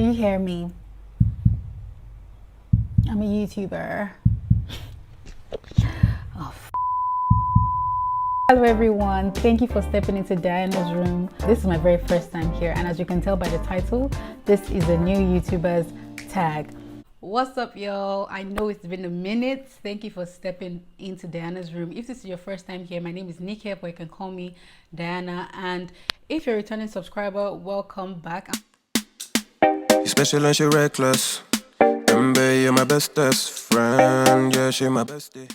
Do you hear me? I'm a YouTuber. Oh, hello everyone, thank you for stepping into Diana's room. This is my very first time here, and as you can tell by the title, this is a new YouTuber's tag. What's up, y'all? I know it's been a minute. Thank you for stepping into Diana's room. If this is your first time here, my name is Nikki, but you can call me Diana. And if you're a returning subscriber, welcome back. You're special and she reckless. Remember, you're my bestest friend. Yeah, she my bestie.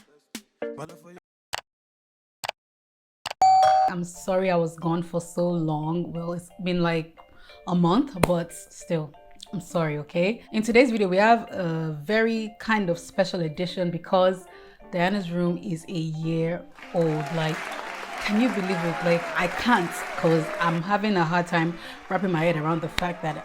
I'm sorry I was gone for so long. Well, it's been like a month, but still, I'm sorry, okay? In today's video, we have a very kind of special edition because Diana's room is a year old. Like, can you believe it? Like, I can't, because I'm having a hard time wrapping my head around the fact that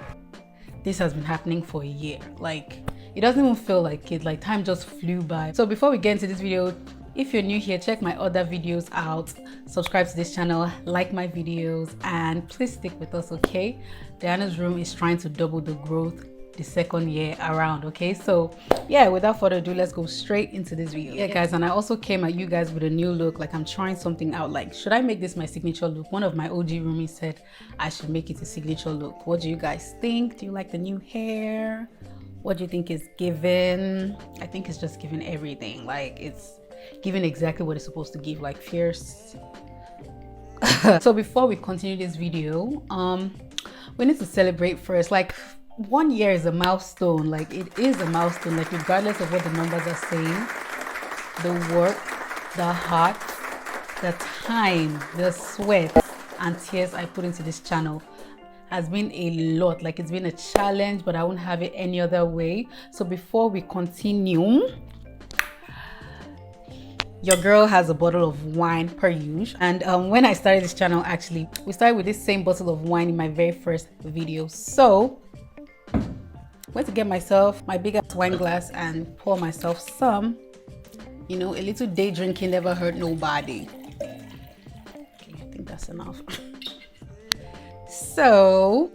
this has been happening for a year. Like, it doesn't even feel like it. Like, time just flew by. So before we get into this video, if you're new here, check my other videos out, subscribe to this channel, like my videos, and please stick with us, okay? Diana's room is trying to double the growth the second year around, okay? So yeah, without further ado, let's go straight into this video. Yeah guys, and I also came at you guys with a new look. Like, I'm trying something out. Like, should I make this my signature look? One of my OG roomies said I should make it a signature look. What do you guys think? Do you like the new hair? What do you think is given? I think it's just giving everything. Like, it's giving exactly what it's supposed to give, like fierce. So before we continue this video, we need to celebrate first. Like, 1 year is a milestone. Like, it is a milestone. Like, regardless of what the numbers are saying, the work, the heart, the time, the sweat and tears I put into this channel has been a lot. Like, it's been a challenge, but I won't have it any other way. So before we continue, your girl has a bottle of wine per usual. And when I started this channel, actually, we started with this same bottle of wine in my very first video. So I went to get myself my biggest wine glass and pour myself some. You know, a little day drinking never hurt nobody. Okay, I think that's enough. So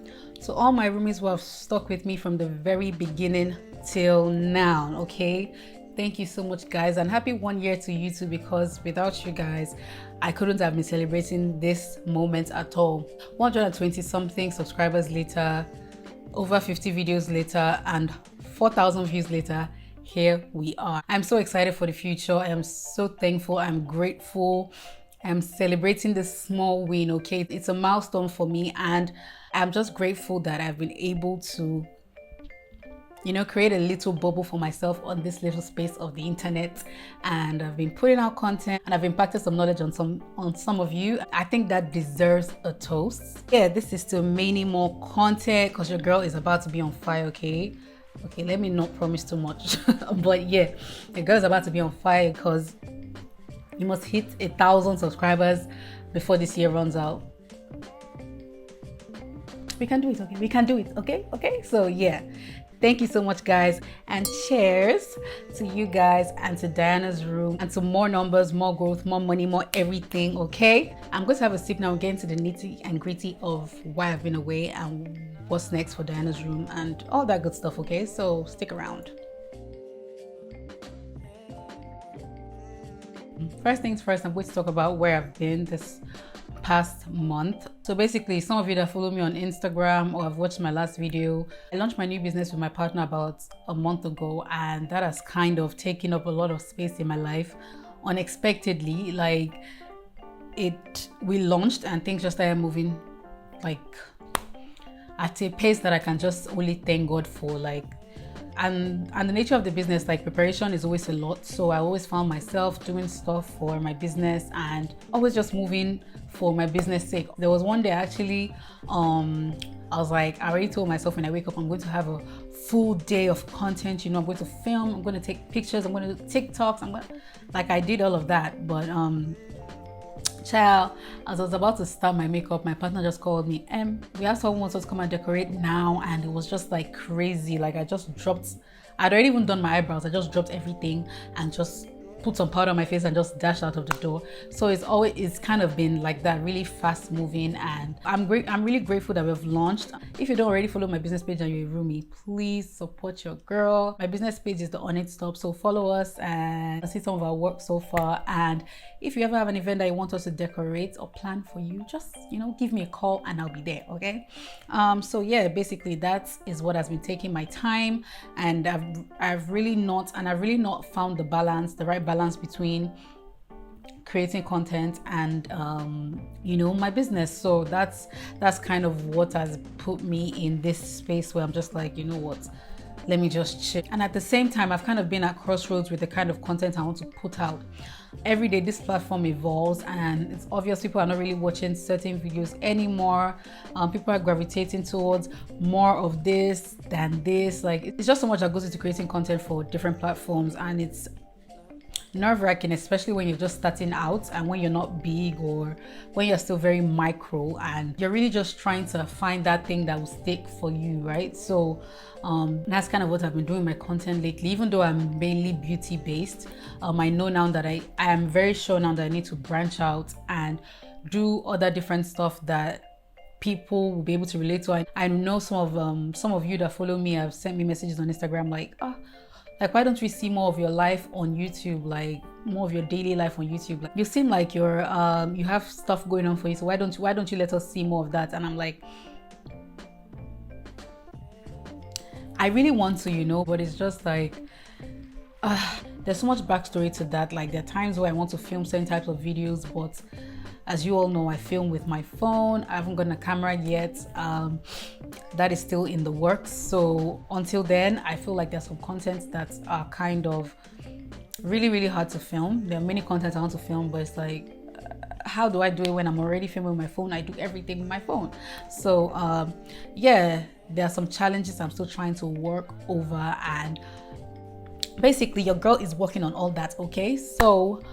to all my roomies who have stuck with me from the very beginning till now, okay? Thank you so much, guys, and happy 1 year to you too, because without you guys, I couldn't have been celebrating this moment at all. 120 something subscribers later, over 50 videos later, and 4,000 views later, here we are. I'm so excited for the future. I am so thankful. I'm grateful. I'm celebrating this small win, okay? It's a milestone for me, and I'm just grateful that I've been able to, you know, create a little bubble for myself on this little space of the internet. And I've been putting out content, and I've impacted some knowledge on some of you. I think that deserves a toast. Yeah, this is still many more content because your girl is about to be on fire, okay? Okay, let me not promise too much. But yeah, your girl is about to be on fire because you must hit 1,000 subscribers before this year runs out. We can do it, okay? We can do it, okay? Okay, so yeah. Thank you so much, guys, and cheers to you guys and to Diana's room and to more numbers, more growth, more money, more everything, okay? I'm going to have a sip now and get into the nitty and gritty of why I've been away and what's next for Diana's room and all that good stuff, okay? So stick around. First things first, I'm going to talk about where I've been this past month. So basically, some of you that follow me on Instagram or have watched my last video, I launched my new business with my partner about a month ago, and that has kind of taken up a lot of space in my life unexpectedly. Like, we launched and things just started moving like at a pace that I can just only thank God for. Like, and the nature of the business, like, preparation is always a lot. So I always found myself doing stuff for my business and always just moving for my business sake. There was one day actually, I was like, I already told myself when I wake up, I'm going to have a full day of content. You know, I'm going to film, I'm going to take pictures, I'm going to do TikToks, like, I did all of that. But child, as I was about to start my makeup, my partner just called me, we have someone who wants us to come and decorate now. And it was just like crazy. Like, I'd already even done my eyebrows. I just dropped everything and just put some powder on my face and just dash out of the door. So it's kind of been like that, really fast moving, and I'm really grateful that we've launched. If you don't already follow my business page and you're a roomie, please support your girl. My business page is the On It Stop, so follow us and see some of our work so far. And if you ever have an event that you want us to decorate or plan for you, just, you know, give me a call and I'll be there. Okay. So yeah, basically that is what has been taking my time, and I've really not found the right balance between creating content and you know, my business. So that's kind of what has put me in this space where I'm just like, you know what, let me just chill. And at the same time, I've kind of been at crossroads with the kind of content I want to put out. Every day this platform evolves, and it's obvious people are not really watching certain videos anymore. People are gravitating towards more of this than this. Like, it's just so much that goes into creating content for different platforms, and it's nerve-wracking, especially when you're just starting out and when you're not big, or when you're still very micro and you're really just trying to find that thing that will stick for you, right? So that's kind of what I've been doing my content lately. Even though I'm mainly beauty based, I know now that I am very sure now that I need to branch out and do other different stuff that people will be able to relate to. I know some of you that follow me have sent me messages on Instagram like, like, why don't we see more of your life on YouTube, like more of your daily life on YouTube? Like, you seem like you're you have stuff going on for you, so why don't you let us see more of that? And I'm like, I really want to, you know, but it's just like there's so much backstory to that. Like, there are times where I want to film certain types of videos, but as you all know, I film with my phone. I haven't gotten a camera yet. That is still in the works. So until then, I feel like there's some content that are kind of really, really hard to film. There are many contents I want to film, but it's like, how do I do it when I'm already filming with my phone? I do everything with my phone. So yeah, there are some challenges I'm still trying to work over, and basically your girl is working on all that. Okay, so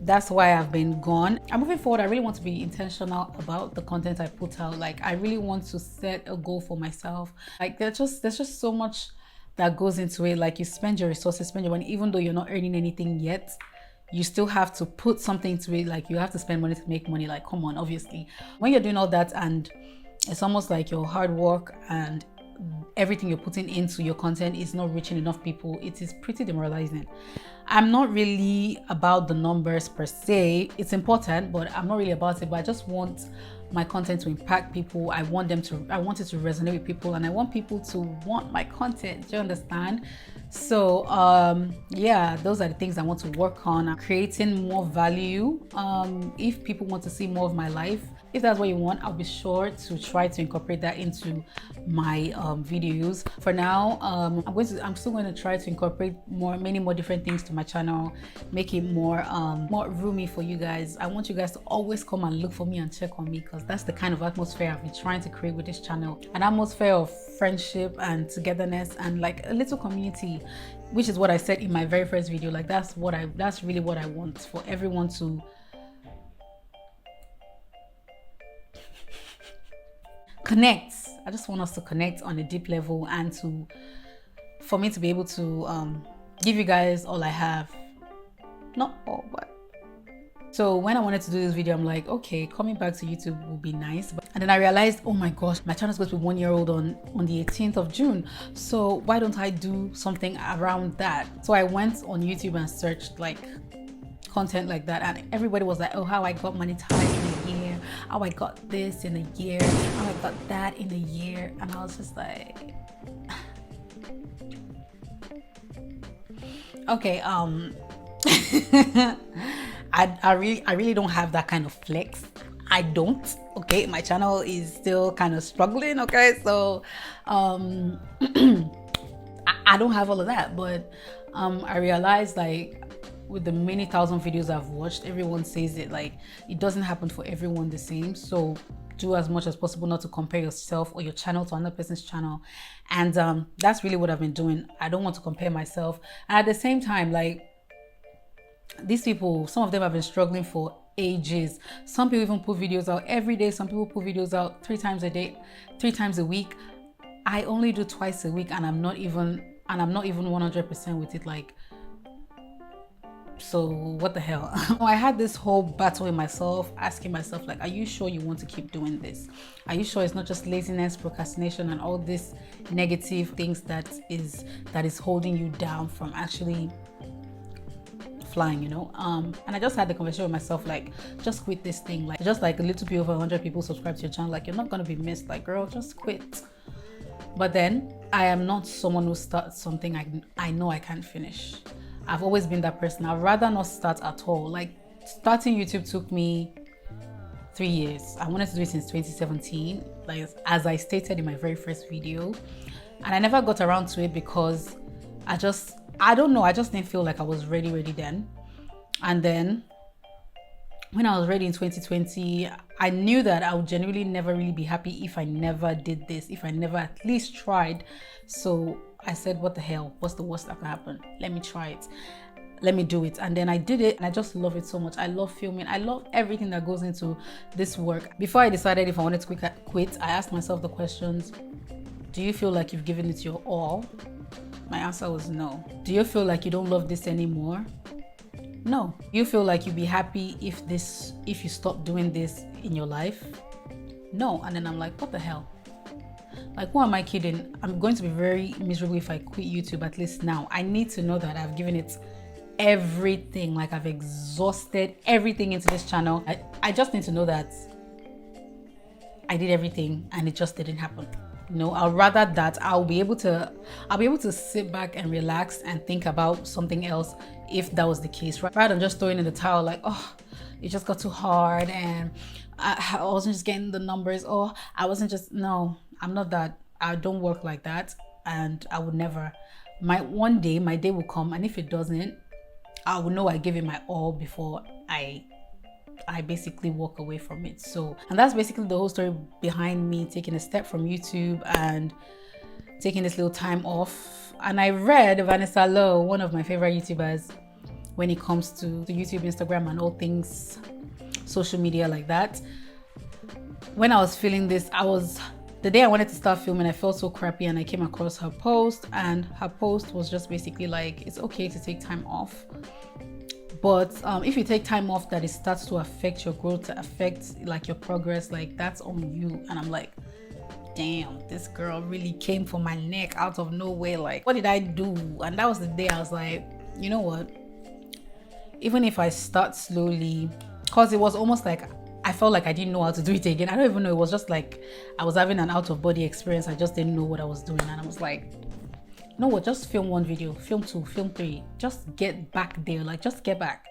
that's why I've been gone. I'm moving forward. I really want to be intentional about the content I put out. Like, I really want to set a goal for myself. Like, there's just so much that goes into it. Like, you spend your resources, spend your money, even though you're not earning anything yet, you still have to put something to it. Like, you have to spend money to make money. Like, come on, obviously. When you're doing all that, and it's almost like your hard work and everything you're putting into your content is not reaching enough people, it is pretty demoralizing. I'm not really about the numbers per se. It's important, but I'm not really about it. But I just want my content to impact people. I want it to resonate with people, and I want people to want my content. Do you understand? So yeah, those are the things I want to work on. I'm creating more value. If people want to see more of my life, if that's what you want, I'll be sure to try to incorporate that into my videos. For now, I'm still going to try to incorporate many more different things to my channel, make it more roomy for you guys. I want you guys to always come and look for me and check on me, because that's the kind of atmosphere I've been trying to create with this channel. An atmosphere of friendship and togetherness and like a little community, which is what I said in my very first video. Like, that's really what I want, for everyone to connect. I just want us to connect on a deep level, and for me to be able to give you guys all I have. Not all, but. So when I wanted to do this video, I'm like, okay, coming back to YouTube would be nice. And then I realized, oh my gosh, my channel is going to be 1 year old on the 18th of June. So why don't I do something around that? So I went on YouTube and searched like content like that, and everybody was like, oh, how I got monetized in a year, how I got this in a year, how I got that in a year. And I was just like, okay, I really don't have that kind of flex. I don't. Okay, my channel is still kind of struggling. Okay, so I don't have all of that, but I realized, like, with the many thousand videos I've watched, everyone says it, like, it doesn't happen for everyone the same. So do as much as possible not to compare yourself or your channel to another person's channel. And that's really what I've been doing. I don't want to compare myself. And at the same time, like, these people, some of them have been struggling for ages. Some people even put videos out every day. Some people put videos out 3 times a day, 3 times a week. I only do twice a week, and I'm not even 100% with it. Like, So what the hell? I had this whole battle in myself, asking myself like, are you sure you want to keep doing this? Are you sure it's not just laziness, procrastination, and all these negative things that is holding you down from actually flying, you know? And I just had the conversation with myself, like, just quit this thing. Like, just like a little bit over 100 people subscribe to your channel, like, you're not gonna be missed. Like, girl, just quit. But then I am not someone who starts something I know I can't finish. I've always been that person. I'd rather not start at all. Like, starting YouTube took me 3 years. I wanted to do it since 2017, like as I stated in my very first video. And I never got around to it because I don't know, I just didn't feel like I was ready then. And then when I was ready in 2020, I knew that I would genuinely never really be happy if I never did this, if I never at least tried. So I said, what the hell? What's the worst that can happen? Let me try it. Let me do it. And then I did it, and I just love it so much. I love filming. I love everything that goes into this work. Before I decided if I wanted to quit, I asked myself the questions: do you feel like you've given it your all? My answer was no. Do you feel like you don't love this anymore? No. You feel like you'd be happy if you stop doing this in your life? No. And then I'm like, what the hell? Like, who am I kidding? I'm going to be very miserable if I quit YouTube, at least now. I need to know that I've given it everything. Like, I've exhausted everything into this channel. I just need to know that I did everything and it just didn't happen. You know, I'd rather that I'll be able to sit back and relax and think about something else if that was the case, right? Rather than just throwing in the towel like, oh, it just got too hard and I wasn't just getting the numbers, or I wasn't just, no, I'm not that. I don't work like that, and I would never. One day my day will come, and if it doesn't, I will know I gave it my all before I basically walk away from it. So, and that's basically the whole story behind me taking a step from YouTube and taking this little time off. And I read Vanessa Lowe, one of my favorite YouTubers when it comes to YouTube, Instagram, and all things social media like that. When I was feeling this, the day I wanted to start filming, I felt so crappy, and I came across her post, and her post was just basically like, it's okay to take time off. But if you take time off that it starts to affect your growth, to affect like your progress, like that's on you. And I'm like, damn, this girl really came for my neck out of nowhere. Like, what did I do? And that was the day I was like, you know what? Even if I start slowly, because it was almost like I felt like I didn't know how to do it again. I don't even know. It was just like I was having an out-of-body experience. I just didn't know what I was doing. And I was like, you know what, just film one video, film two, film three, just get back there, like just get back.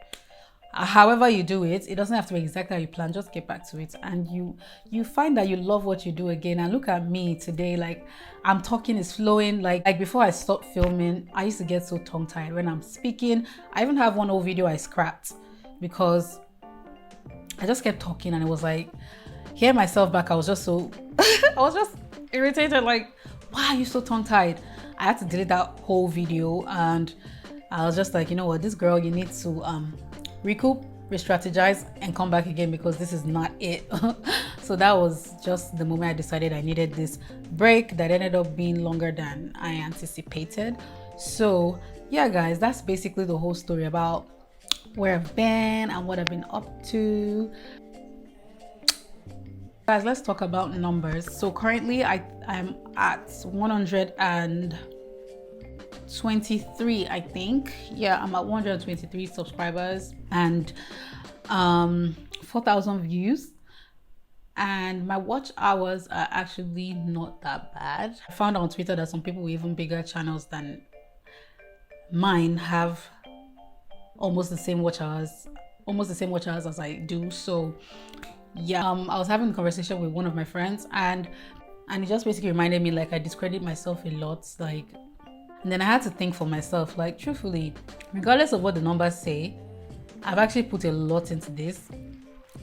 However you do it, it doesn't have to be exactly how you plan, just get back to it, and you find that you love what you do again. And look at me today, like I'm talking, is flowing. Like before I stopped filming, I used to get so tongue-tied when I'm speaking. I even have one old video I scrapped because I just kept talking, and it was like, hearing myself back, I was just so I was just irritated, like, why are you so tongue-tied? I had to delete that whole video, and I was just like, you know what, this girl, you need to recoup, re-strategize, and come back again, because this is not it. So that was just the moment I decided I needed this break that ended up being longer than I anticipated. So yeah, guys, that's basically the whole story about where I've been and what I've been up to. Guys, let's talk about numbers. So currently I'm at 123, I think. Yeah, I'm at 123 subscribers and 4,000 views. And my watch hours are actually not that bad. I found on Twitter that some people with even bigger channels than mine have almost the same watch hours as I do. So yeah, I was having a conversation with one of my friends, and it just basically reminded me, like, I discredit myself a lot, like, and then I had to think for myself, like, truthfully, regardless of what the numbers say, I've actually put a lot into this: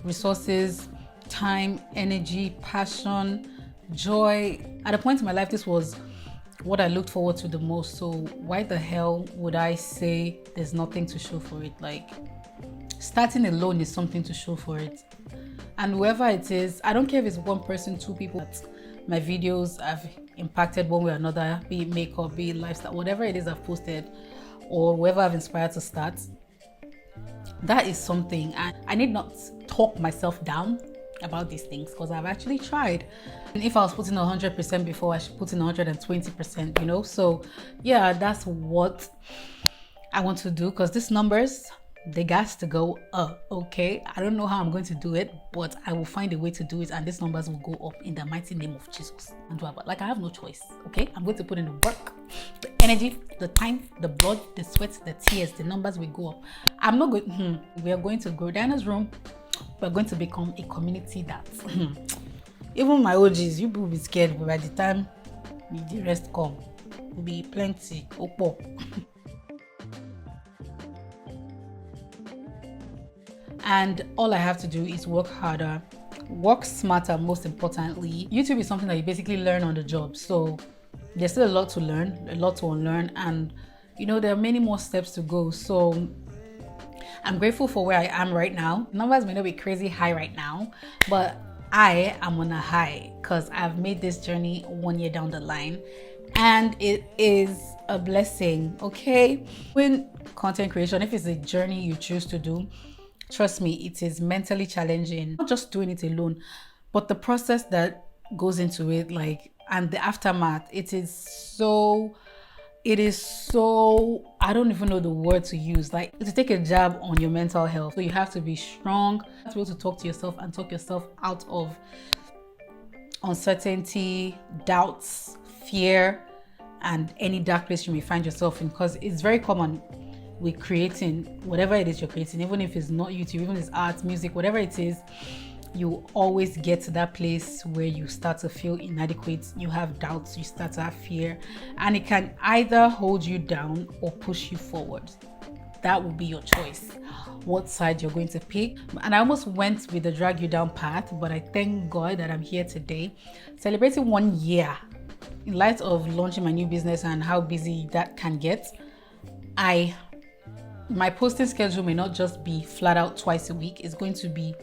resources, time, energy, passion, joy. At a point in my life, this was what I looked forward to the most. So why the hell would I say there's nothing to show for it? Like, starting alone is something to show for it. And whoever it is, I don't care if it's one person, two people, that my videos have impacted one way or another, be it makeup, be it lifestyle, whatever it is I've posted, or whoever I've inspired to start, That is something, and I need not talk myself down about these things because I've actually tried. And if I was putting 100% before, I should put in 120%, you know? So yeah, that's what I want to do, because these numbers, they got to go up, okay? I don't know how I'm going to do it, but I will find a way to do it, and these numbers will go up in the mighty name of Jesus. And like, I have no choice, okay? I'm going to put in the work, the energy, the time, the blood, the sweat, the tears. The numbers will go up. I'm not going. We are going to grow. Diana's room. We're going to become a community that even my OGs, you will be scared, but by the time the rest come, will be plenty. Opo. And all I have to do is work harder, work smarter. Most importantly, YouTube is something that you basically learn on the job. So there's still a lot to learn, a lot to unlearn, and you know, there are many more steps to go. So I'm grateful for where I am right now. Numbers may not be crazy high right now, but I am on a high because I've made this journey 1 year down the line, and it is a blessing, okay? When content creation, if it's a journey you choose to do, trust me, it is mentally challenging. Not just doing it alone, but the process that goes into it, like, and the aftermath, it is so, I don't even know the word to use. Like, to take a jab on your mental health. So you have to be strong, you have to be able to talk to yourself and talk yourself out of uncertainty, doubts, fear, and any dark place you may find yourself in, because it's very common with creating whatever it is you're creating, even if it's not YouTube, even if it's art, music, whatever it is, you always get to that place where you start to feel inadequate, you have doubts, you start to have fear, and it can either hold you down or push you forward. That will be your choice, what side you're going to pick. And I almost went with the drag you down path, but I thank God that I'm here today, celebrating 1 year. In light of launching my new business and how busy that can get, my posting schedule may not just be flat out twice a week. It's going to be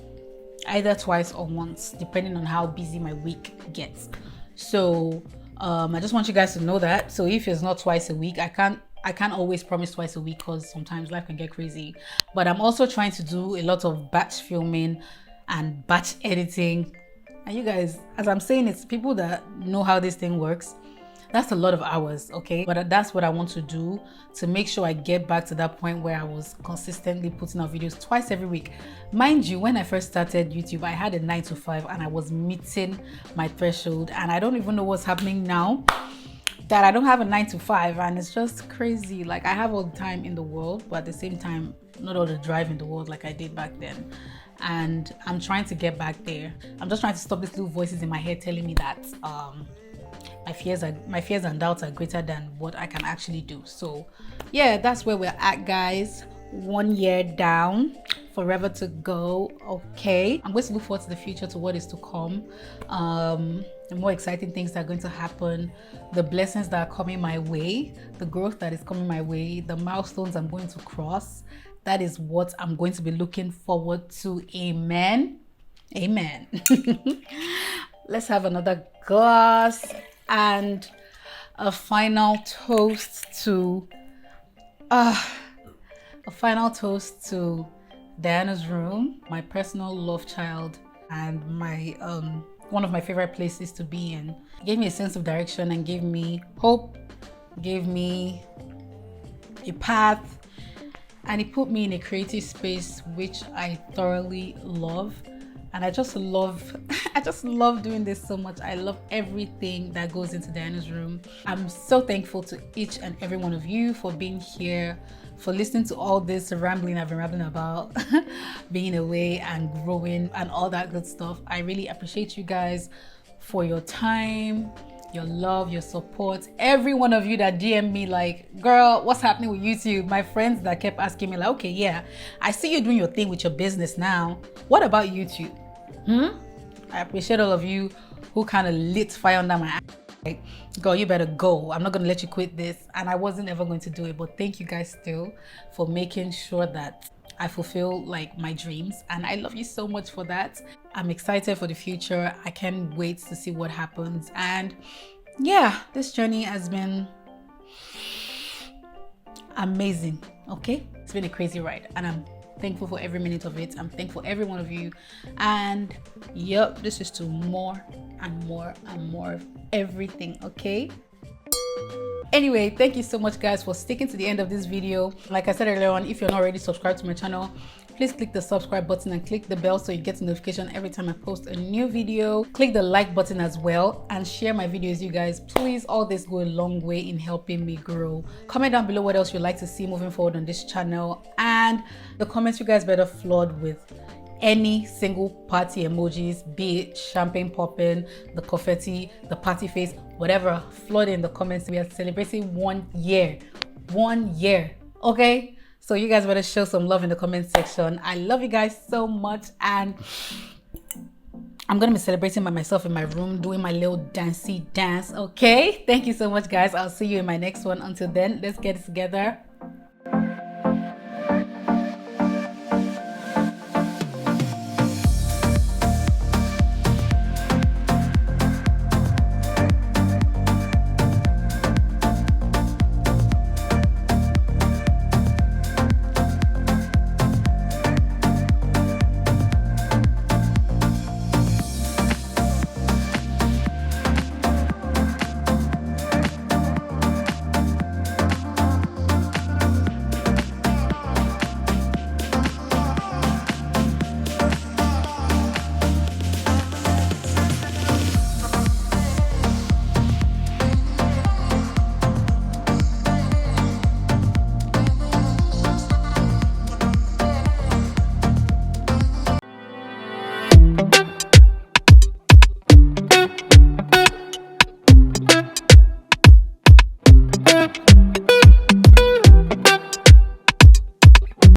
either twice or once, depending on how busy my week gets. So I just want you guys to know that. So if it's not twice a week, I can't always promise twice a week because sometimes life can get crazy. But I'm also trying to do a lot of batch filming and batch editing. And you guys, as I'm saying, it's people that know how this thing works. That's a lot of hours, okay? But that's what I want to do to make sure I get back to that point where I was consistently putting out videos twice every week. Mind you, when I first started YouTube, I had a 9 to 5 and I was meeting my threshold, and I don't even know what's happening now that I don't have a 9 to 5, and it's just crazy. Like, I have all the time in the world, but at the same time, not all the drive in the world like I did back then. And I'm trying to get back there. I'm just trying to stop these little voices in my head telling me that my fears and doubts are greater than what I can actually do. So yeah, that's where we're at, guys. 1 year down, forever to go. Okay, I'm going to look forward to the future, to what is to come. The more exciting things that are going to happen, the blessings that are coming my way, the growth that is coming my way, the milestones I'm going to cross. That is what I'm going to be looking forward to. Amen. Amen. Let's have another glass and a final toast to Diana's room, my personal love child, and my one of my favorite places to be in. It gave me a sense of direction and gave me hope, gave me a path, and it put me in a creative space which I thoroughly love. And I just love doing this so much. I love everything that goes into Diana's room. I'm so thankful to each and every one of you for being here, for listening to all this rambling I've been rambling about being away and growing and all that good stuff. I really appreciate you guys for your time, your love, your support. Every one of you that DM me like, girl, what's happening with YouTube? My friends that kept asking me like, okay, yeah, I see you doing your thing with your business now. What about YouTube? I appreciate all of you who kind of lit fire under my eye. Like, girl, you better go. I'm not going to let you quit this. And I wasn't ever going to do it. But thank you guys still for making sure that I fulfill like my dreams. And I love you so much for that. I'm excited for the future. I can't wait to see what happens. And yeah, this journey has been amazing. Okay? It's been a crazy ride. And I'm thankful for every minute of it. I'm thankful for every one of you. And yep, this is to more and more and more of everything, okay? Anyway, thank you so much guys for sticking to the end of this video. Like I said earlier on, if you're not already subscribed to my channel, please click the subscribe button and click the bell so you get a notification every time I post a new video. Click the like button as well and share my videos, you guys. Please, all this go a long way in helping me grow. Comment down below what else you'd like to see moving forward on this channel, and the comments you guys better flood with any single party emojis, be it champagne popping, the confetti, the party face, whatever. Flood in the comments. We are celebrating 1 year. 1 year, okay? So you guys better show some love in the comment section. I love you guys so much, and I'm gonna be celebrating by myself in my room, doing my little dancey dance, okay? Thank you so much guys. I'll see you in my next one. Until then, let's get it together.